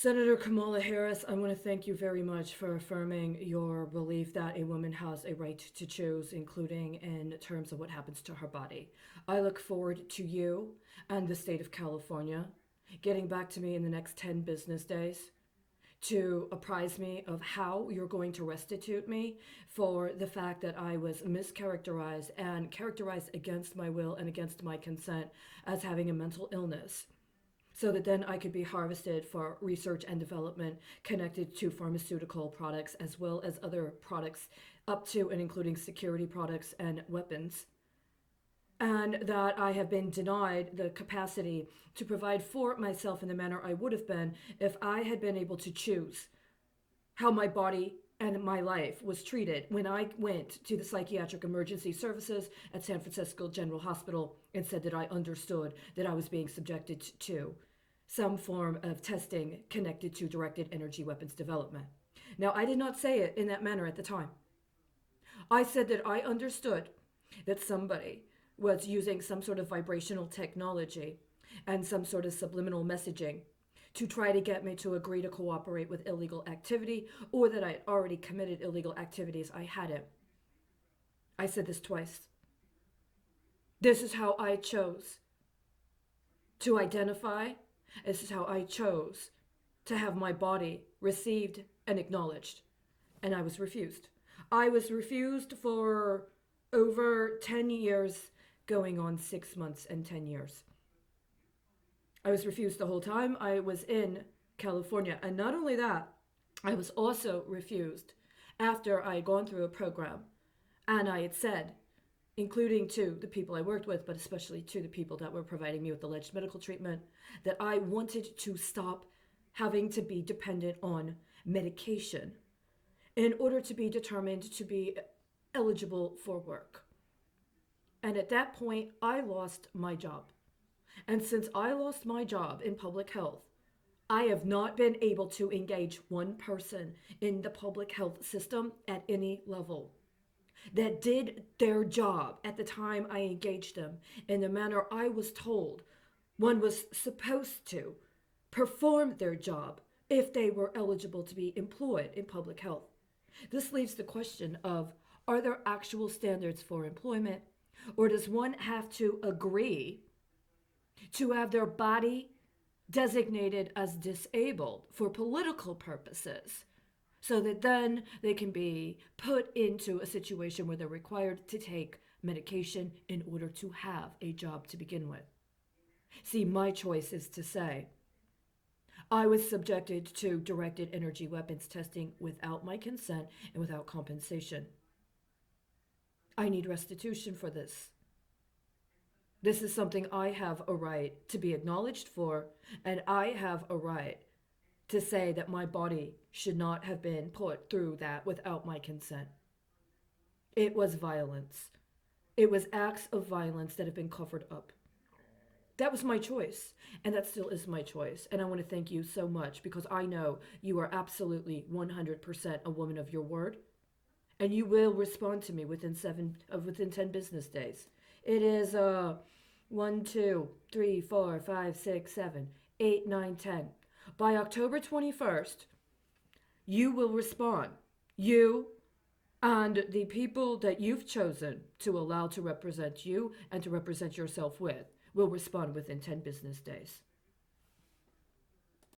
Senator Kamala Harris, I want to thank you very much for affirming your belief that a woman has a right to choose, including in terms of what happens to her body. I look forward to you and the state of California getting back to me in the next 10 business days to apprise me of how you're going to restitute me for the fact that I was mischaracterized and characterized against my will and against my consent as having a mental illness, so that then I could be harvested for research and development connected to pharmaceutical products as well as other products up to and including security products and weapons. And that I have been denied the capacity to provide for myself in the manner I would have been if I had been able to choose how my body and my life was treated when I went to the psychiatric emergency services at San Francisco General Hospital and said that I understood that I was being subjected to some form of testing connected to directed energy weapons development. Now, I did not say it in that manner at the time. I said that I understood that somebody was using some sort of vibrational technology and some sort of subliminal messaging to try to get me to agree to cooperate with illegal activity, or that I had already committed illegal activities. I hadn't. I said this twice. This is how I chose to identify. This is how I chose to have my body received and acknowledged. And I was refused. I was refused for over 10 years, going on 6 months and 10 years. I was refused the whole time I was in California. And not only that, I was also refused after I had gone through a program and I had said, including to the people I worked with, but especially to the people that were providing me with alleged medical treatment, that I wanted to stop having to be dependent on medication in order to be determined to be eligible for work. And at that point, I lost my job. And since I lost my job in public health, I have not been able to engage one person in the public health system at any level that did their job at the time I engaged them in the manner I was told one was supposed to perform their job if they were eligible to be employed in public health. This leaves the question of, are there actual standards for employment, or does one have to agree to have their body designated as disabled for political purposes, so that then they can be put into a situation where they're required to take medication in order to have a job to begin with? See, my choice is to say, I was subjected to directed energy weapons testing without my consent and without compensation. I need restitution for this. This is something I have a right to be acknowledged for, and I have a right to say that my body should not have been put through that without my consent. It was violence. It was acts of violence that have been covered up. That was my choice, and that still is my choice. And I want to thank you so much, because I know you are absolutely 100% a woman of your word, and you will respond to me within 10 business days. It is 1, 2, 3, 4, 5, 6, 7, 8, 9, 10. By October 21st, you will respond. You and the people that you've chosen to allow to represent you and to represent yourself with will respond within 10 business days.